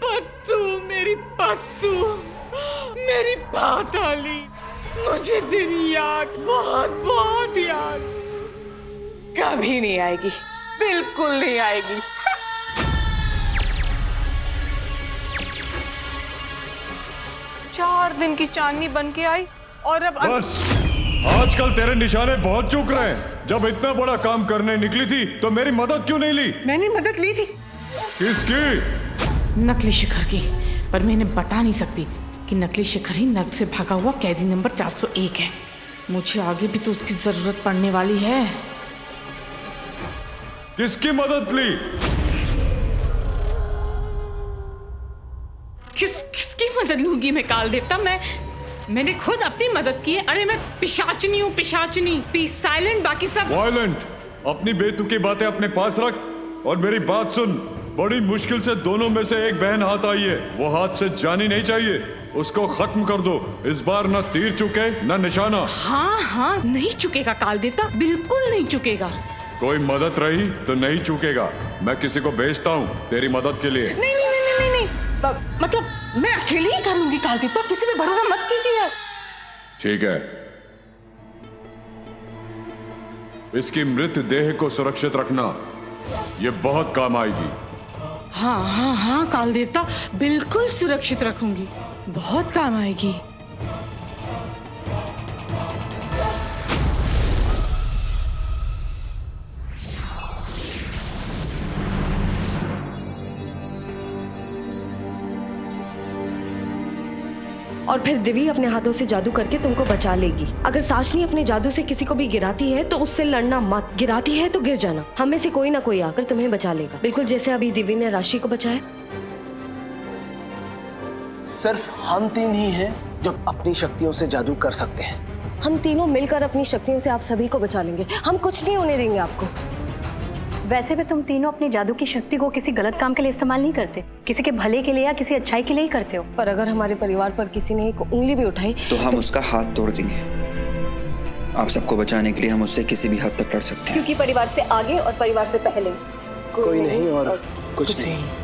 पत्तू, मेरी पत्तू, मेरी पाताली, मुझे तेरी याद बहुत बहुत याद कभी नहीं आएगी, बिल्कुल नहीं आएगी। चार दिन की चांदनी बन के आई और अब बस, आजकल तेरे निशाने बहुत चूक रहे हैं। जब इतना बड़ा काम करने निकली थी तो मेरी मदद क्यों नहीं ली? मैंने मदद ली थी। किसकी? नकली शिखर की, पर मैं इन्हें बता नहीं सकती कि नकली शिखर ही नर्क से भागा हुआ कैदी नंबर 401 है। मुझे आगे भी तो उसकी जरूरत पड़ने वाली है। किसकी मदद ली? किसकी मदद लूंगी मैं काल देवता? मैंने खुद अपनी मदद की है। अरे मैं पिशाचनी हूँ, पिशाचनी। बी साइलेंट, बाकी सब वायलेंट। अपनी बेतुकी बातें अपने पास रख और मेरी बात सुन। बड़ी मुश्किल से दोनों में से एक बहन हाथ आई है, वो हाथ से जानी नहीं चाहिए। उसको खत्म कर दो। इस बार न तीर चुके न निशाना। हाँ, नहीं चुकेगा काल देवता, बिल्कुल नहीं चुकेगा। कोई मदद रही तो नहीं चूकेगा। मैं किसी को भेजता हूँ तेरी मदद के लिए। नहीं, मतलब मैं अकेले ही करूंगी काल देवता, किसी पे भरोसा मत कीजिए। ठीक है, इसकी मृत देह को सुरक्षित रखना, ये बहुत काम आएगी। हाँ काल देवता, बिल्कुल सुरक्षित रखूंगी, बहुत काम आएगी। और फिर दिव्य अपने हाथों से जादू करके तुमको बचा लेगी। अगर साशनी अपने जादू से किसी को भी गिराती है तो उससे लड़ना मत। गिराती है तो गिर जाना। हम में से कोई ना कोई आकर तुम्हें बचा लेगा, बिल्कुल जैसे अभी दिव्य ने राशि को बचाया। सिर्फ हम तीन ही हैं जो अपनी शक्तियों से जादू कर सकते हैं। हम तीनों मिलकर अपनी शक्तियों से आप सभी को बचा लेंगे। हम कुछ नहीं होने देंगे आपको। वैसे भी तुम तीनों अपनी जादू की शक्ति को किसी गलत काम के लिए इस्तेमाल नहीं करते, किसी के भले के लिए या किसी अच्छाई के लिए ही करते हो। पर अगर हमारे परिवार पर किसी ने एक उंगली भी उठाई तो हम उसका हाथ तोड़ देंगे। आप सबको बचाने के लिए हम उससे किसी भी हद तक लड़ सकते हैं। क्योंकि परिवार से आगे और परिवार से पहले कोई नहीं और कुछ नहीं।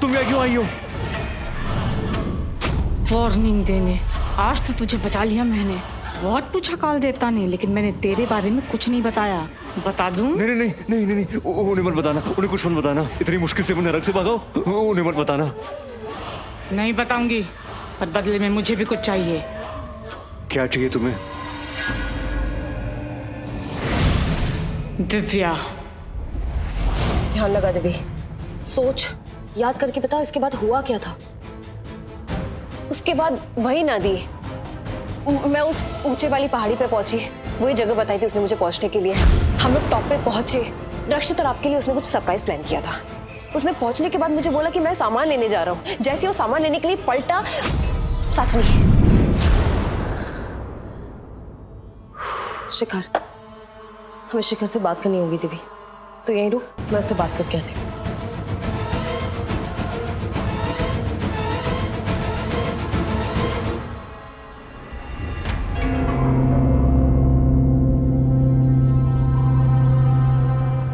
तुम यहाँ क्यों आई हो? वार्निंग देने। आज तो तुझे बचा लिया मैंने। बहुत पूछा काल देवता ने, लेकिन मैंने तेरे बारे में कुछ नहीं बताया। बता दूं? नहीं, उन्हें मत बताना, उन्हें कुछ मत बताना। इतनी मुश्किल से मुझे नरक से भगाओ, उन्हें मत बताना। नहीं बताऊंगी, पर बदले में मुझे भी कुछ चाहिए। क्या चाहिए तुम्हें? दिव्या। ध्यान लगा देवी, सोच, याद करके बता इसके बाद हुआ क्या था। उसके बाद वही नदी, मैं उस ऊंचे वाली पहाड़ी पे पहुंची, वही जगह बताई थी उसने मुझे पहुंचने के लिए। हम लोग टॉप पे पहुंचे। रक्षित और आपके लिए उसने कुछ सरप्राइज प्लान किया था। उसने पहुंचने के बाद मुझे बोला कि मैं सामान लेने जा रहा हूँ। जैसे वो सामान लेने के लिए पलटा, साचनी। शिखर, हमें शिखर से बात करनी होगी देवी। तो यहीं रुक, मैं उससे बात करके आती हूँ।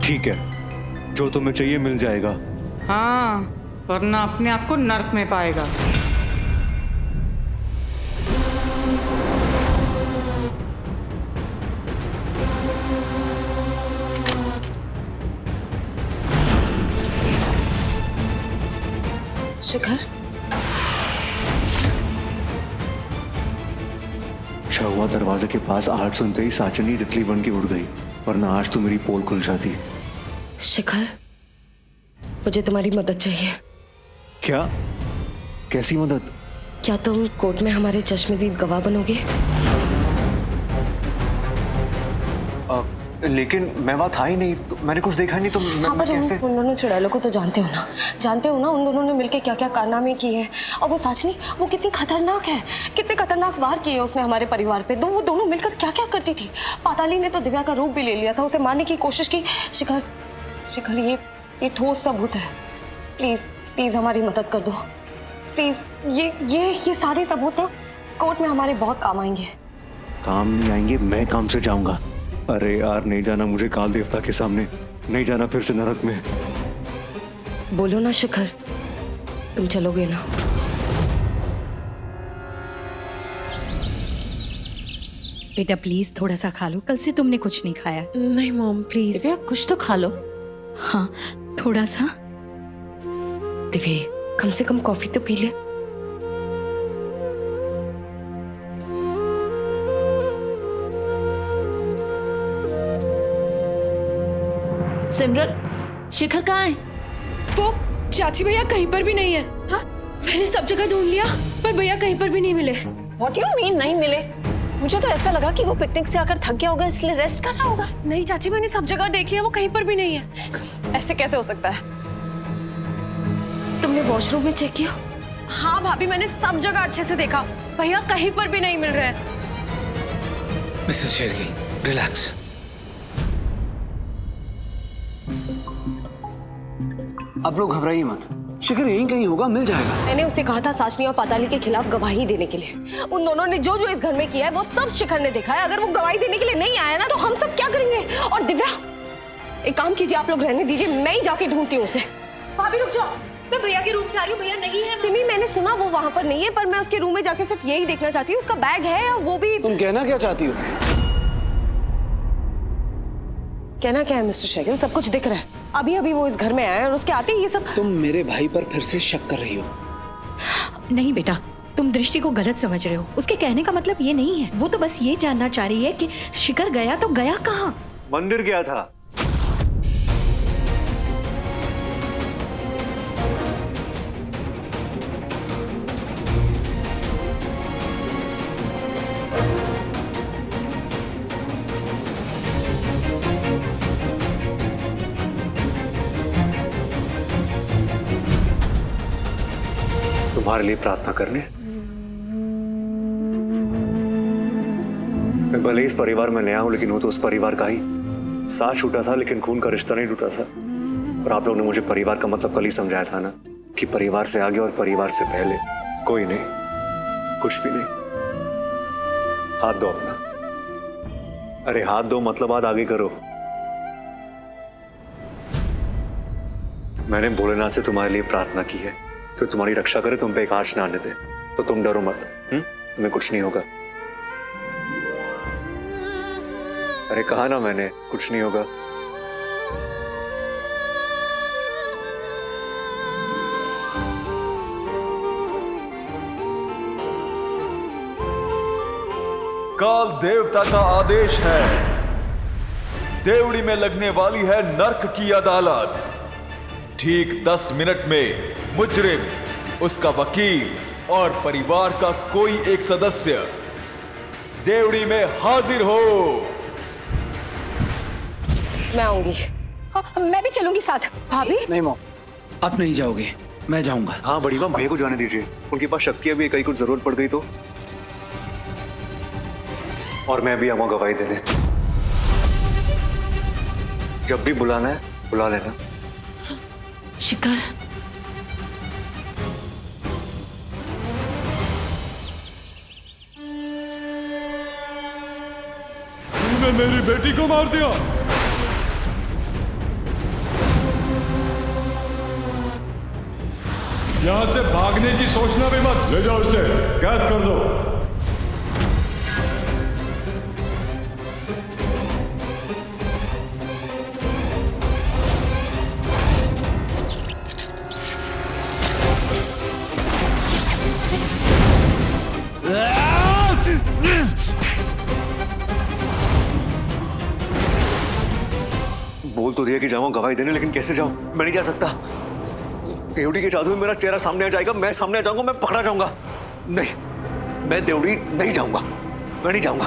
ठीक है, जो तुम्हें चाहिए मिल जाएगा। हाँ, वरना अपने आप को नर्क में पाएगा। शिखर, अच्छा हुआ दरवाजे के पास आवाज सुनते ही साचनी तितली बन के उड़ गई, वरना आज तो मेरी पोल खुल जाती। शिखर, मुझे तुम्हारी मदद चाहिए। क्या? कैसी मदद? क्या तुम कोर्ट में हमारे चश्मदीद गवाह बनोगे? लेकिन मैं वहाँ था ही नहीं, तो मैंने कुछ देखा नहीं, तो मैं पर कैसे? उन दोनों चुड़ैलों को तो जानते हो ना, उन दोनों ने मिलके क्या क्या कारनामे किए हैं। और वो साचनी, वो कितनी खतरनाक है, कितने खतरनाक वार किए उसने हमारे परिवार पे। वो दोनों मिलकर क्या क्या करती थी। पाताली ने तो दिव्या का रूप भी ले लिया था, उसे मारने की कोशिश की। शिखर ये ठोस सबूत है। प्लीज हमारी मदद कर दो प्लीज। ये सारे सबूत ना कोर्ट में हमारे बहुत काम आएंगे। काम नहीं आएंगे, मैं काम से जाऊंगा। अरे यार, नहीं जाना मुझे काल देवता के सामने, नहीं जाना फिर से नरक में। बोलो ना शिखर, तुम चलोगे ना? बेटा प्लीज थोड़ा सा खा लो, कल से तुमने कुछ नहीं खाया। नहीं मॉम प्लीज। दिव्या कुछ तो खा लो। हाँ थोड़ा सा। दिव्या कम से कम कॉफी तो पी ले। सिमरन, शिखर कहाँ है? वो चाची भैया कहीं पर भी नहीं है। हाँ? मैंने सब जगह ढूंढ लिया पर भैया कहीं पर भी नहीं मिले। What you mean नहीं मिले? मुझे तो ऐसा लगा कि वो पिकनिक से आकर थक गया होगा इसलिए रेस्ट कर रहा होगा। नहीं चाची, मैंने सब जगह देख लिया, वो कहीं पर भी नहीं है। ऐसे कैसे हो सकता है? तुमने वॉशरूम में चेक किया? हाँ भाभी, मैंने सब जगह अच्छे से देखा, भैया कहीं पर भी नहीं मिल रहे हैं। Mrs Shergi, relax. आप लोग घबराइए मत, शिखर यहीं कहीं होगा, मिल जाएगा। मैंने उसे कहा था साचनी और पाताली के खिलाफ गवाही देने के लिए। उन दोनों ने जो जो इस घर में किया है वो सब शिखर ने देखा है। अगर वो गवाही देने के लिए नहीं आया ना तो हम सब क्या करेंगे? और दिव्या, एक काम कीजिए, आप लोग रहने दीजिए, मैं ही जाके ढूंढती हूँ उसे। भाभी रुक जाओ, मैं भैया के रूम से आ रही हूँ, भैया नहीं है। सिमी, मैंने सुना वो वहां पर नहीं है, पर मैं उसके रूम में जाके सिर्फ यही देखना चाहती हूँ उसका बैग है, और वो भी। तुम कहना क्या चाहती हो? कहना क्या है मिस्टर शेगन, सब कुछ दिख रहा है। अभी अभी वो इस घर में आया और उसके आते ही ये सब। तुम मेरे भाई पर फिर से शक कर रही हो। नहीं बेटा, तुम दृष्टि को गलत समझ रहे हो। उसके कहने का मतलब ये नहीं है। वो तो बस ये जानना चाह रही है कि शिखर गया तो गया कहाँ। मंदिर गया था। तुम्हारे लिए प्रार्थना करने। मैं भले इस परिवार में नया हूं, लेकिन वो तो उस परिवार का ही। साथ छूटा था लेकिन खून का रिश्ता नहीं टूटा था। और आप लोगों ने मुझे परिवार का मतलब कल ही समझाया था ना, कि परिवार से आगे और परिवार से पहले कोई नहीं, कुछ भी नहीं। हाथ दो अपना। अरे हाथ दो, मतलब हाथ आगे करो। मैंने भोलेनाथ से तुम्हारे लिए प्रार्थना की है कि तुम्हारी रक्षा करे, तुम पे एक आंच ना आने दे। तो तुम डरो मत, तुम्हें कुछ नहीं होगा। अरे कहा ना मैंने, कुछ नहीं होगा। काल देवता का आदेश है, देवड़ी में लगने वाली है नर्क की अदालत। ठीक 10 मिनट में मुजरिम, उसका वकील और परिवार का कोई एक सदस्य देवड़ी में हाजिर हो। मैं आऊंगी। मैं भी चलूंगी साथ। भाभी? नहीं मॉम, आप नहीं जाओगे, मैं जाऊंगा। हाँ बड़ी माँ, भैया को जाने दीजिए। उनके पास शक्ति अभी कहीं कुछ जरूरत पड़ गई तो। और मैं भी आऊंगा गवाही देने। जब भी बुलाना है बुला लेना। शिखर, तूने मेरी बेटी को मार दिया। यहां से भागने की सोचना भी मत। ले जाओ उसे, कैद कर दो। बोल तो दिया कि जाऊंगा गवाही देने, लेकिन कैसे जाऊं? मैं नहीं जा सकता। देवड़ी के जादू में मेरा चेहरा सामने आ जाएगा, मैं सामने आ जाऊंगा, मैं पकड़ा जाऊंगा। नहीं, मैं देवड़ी नहीं जाऊंगा, मैं नहीं जाऊंगा।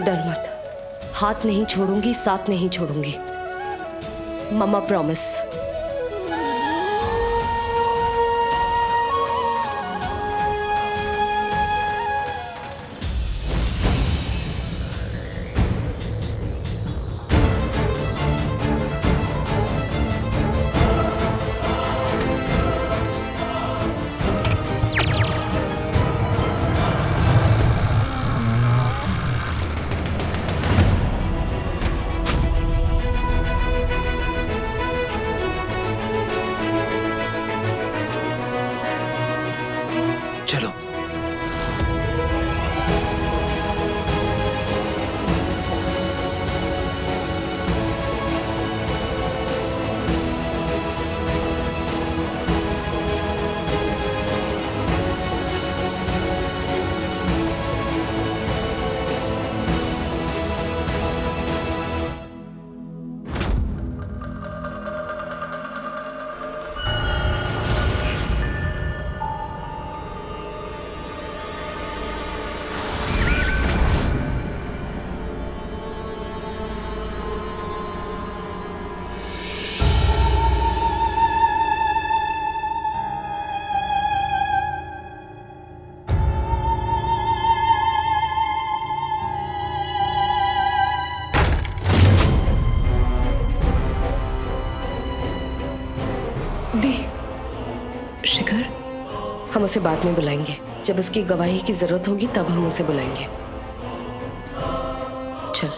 डर मत, हाथ नहीं छोड़ूंगी, साथ नहीं छोड़ूंगी। मम्मा प्रॉमिस। चलो। शिखर, हम उसे बाद में बुलाएंगे। जब उसकी गवाही की जरूरत होगी तब हम उसे बुलाएंगे। चल।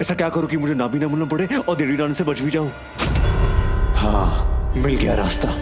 ऐसा क्या करूं कि मुझे ना भी ना मिलना पड़े और देरी डालने से बच भी जाऊं? हाँ, मिल गया रास्ता।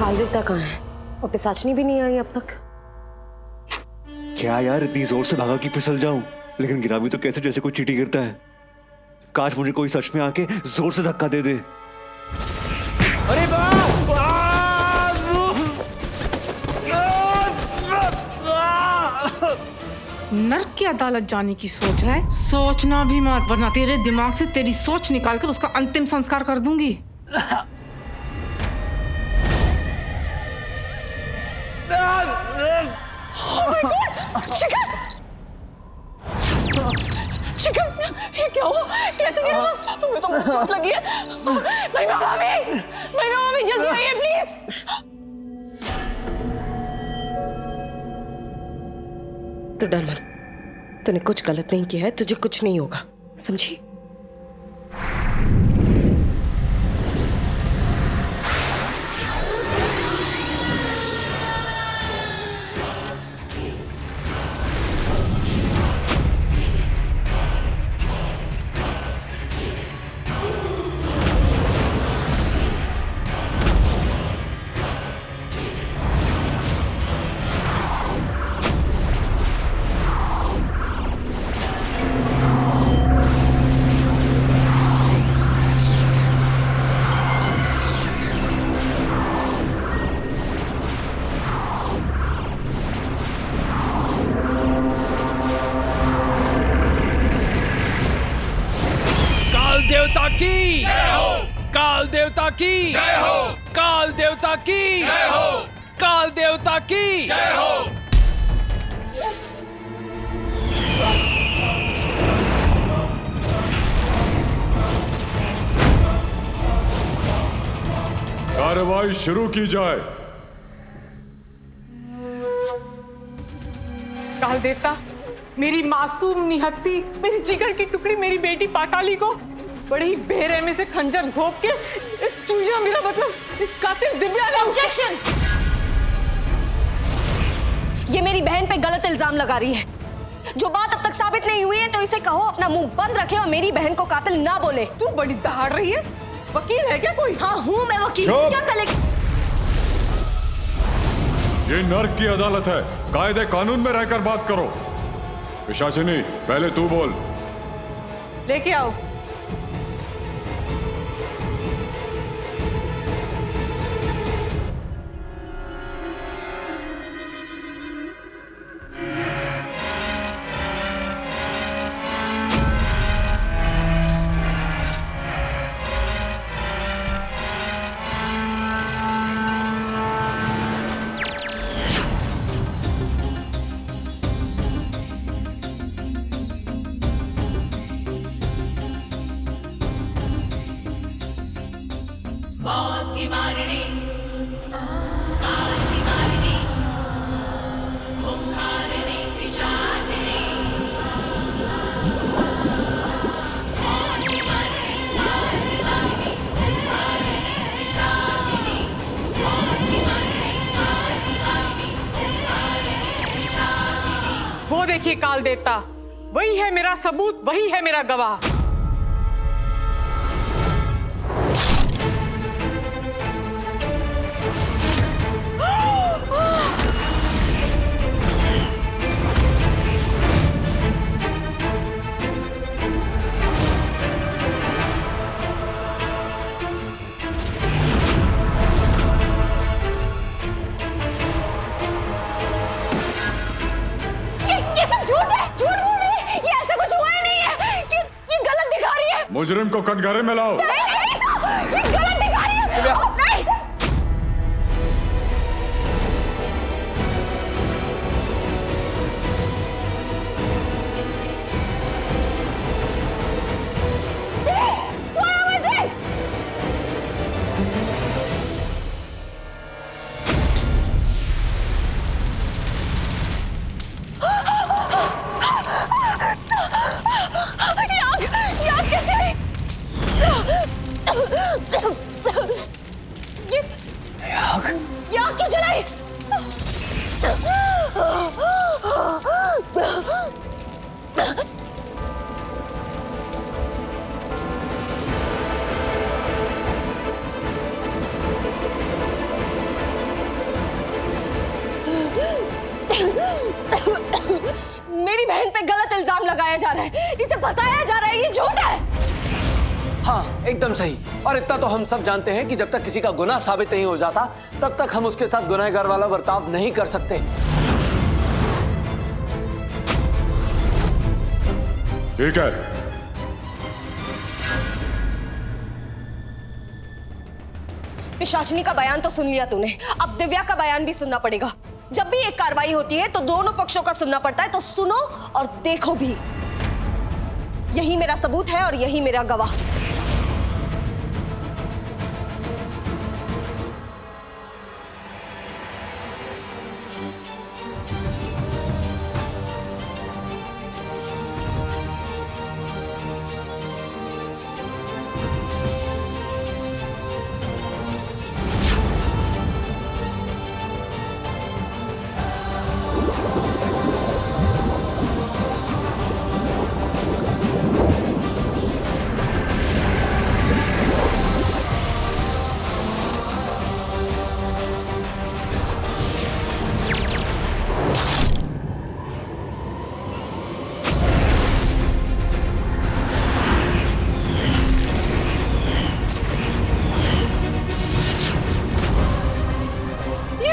काल देवता कहाँ है? और पिशाचनी भी नहीं आई अब तक। क्या यार, इतनी जोर से भागा कि फिसल जाऊं, लेकिन गिरा भी तो कैसे जैसे कोई चींटी गिरता है। काश मुझे कोई सच में आके जोर से धक्का दे दे। अरे नर्क की अदालत जाने की सोच है? सोचना भी मत, वरना तेरे दिमाग से तेरी सोच निकालकर उसका अंतिम संस्कार कर दूंगी। शिखर, ये क्या हुआ? कैसे गिरा तुम? तुम्हें तो चोट लगी है। भाई जल्दी आइए प्लीज। तो डर मत, तूने कुछ गलत नहीं किया है, तुझे कुछ नहीं होगा, समझी? देवता की जय हो, काल देवता की जय हो, काल देवता की जय हो, काल देवता की जय हो। कार्रवाई शुरू की जाए। देवता, मेरी मासूम निहत्ती, मेरी जिगर की टुकड़ी, मेरी बेटी पाताली को बड़ी बेरहमी से खंजर घोंप के इस चूजा, मेरा मतलब इस कातिल दिव्या ने। ऑब्जेक्शन! ये मेरी बहन पे गलत इल्जाम लगा रही है। जो बात अब तक साबित नहीं हुई है तो इसे कहो अपना मुंह बंद रखे और मेरी बहन को कातिल ना बोले। तू बड़ी दहाड़ रही है। वकील है क्या कोई? हाँ हूँ मैं वकील। चुप! क्या करें? ये नर्क की अदालत है, कायदे कानून में रहकर बात करो। पिशाचिनी, पहले तू बोल। लेके आओ। वो देखिए काल देवता, वही है मेरा सबूत, वही है मेरा गवाह। ये सब झूठ है, झूठ बोल रही है। ये ऐसा कुछ हुआ ही नहीं है। ये गलत दिखा रही है। मुजरिम को कटघरे में लाओ। ये गलत दिखा रही है। नहीं। छोड़ो मुझे। याद कैसे आई? याद क्यों जलाई? मेरी बहन पे गलत इल्जाम लगाया जा रहा है, इसे फंसाया जा रहा है, ये झूठ है। हाँ एकदम सही। और इतना तो हम सब जानते हैं कि जब तक किसी का गुनाह साबित नहीं हो जाता तब तक हम उसके साथ गुनहगार वाला बर्ताव नहीं कर सकते। ठीक है, पिशाचिनी का बयान तो सुन लिया तूने, अब दिव्या का बयान भी सुनना पड़ेगा। जब भी एक कार्रवाई होती है तो दोनों पक्षों का सुनना पड़ता है, तो सुनो और देखो भी। यही मेरा सबूत है और यही मेरा गवाह।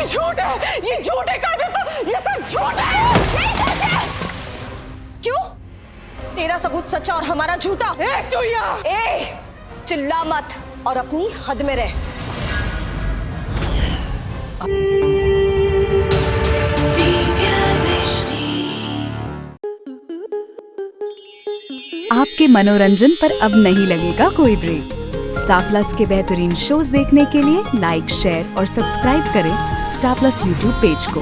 झूठ है, ये झूठ है कादिर, तो ये सब झूठ है। नहीं सच है। क्यों? तेरा सबूत सच्चा और हमारा झूठा। चुईया, चिल्ला मत और अपनी हद में रह। आपके मनोरंजन पर अब नहीं लगेगा कोई ब्रेक। स्टार प्लस के बेहतरीन शोज देखने के लिए लाइक, शेयर और सब्सक्राइब करें स्टार प्लस यूट्यूब पेज को।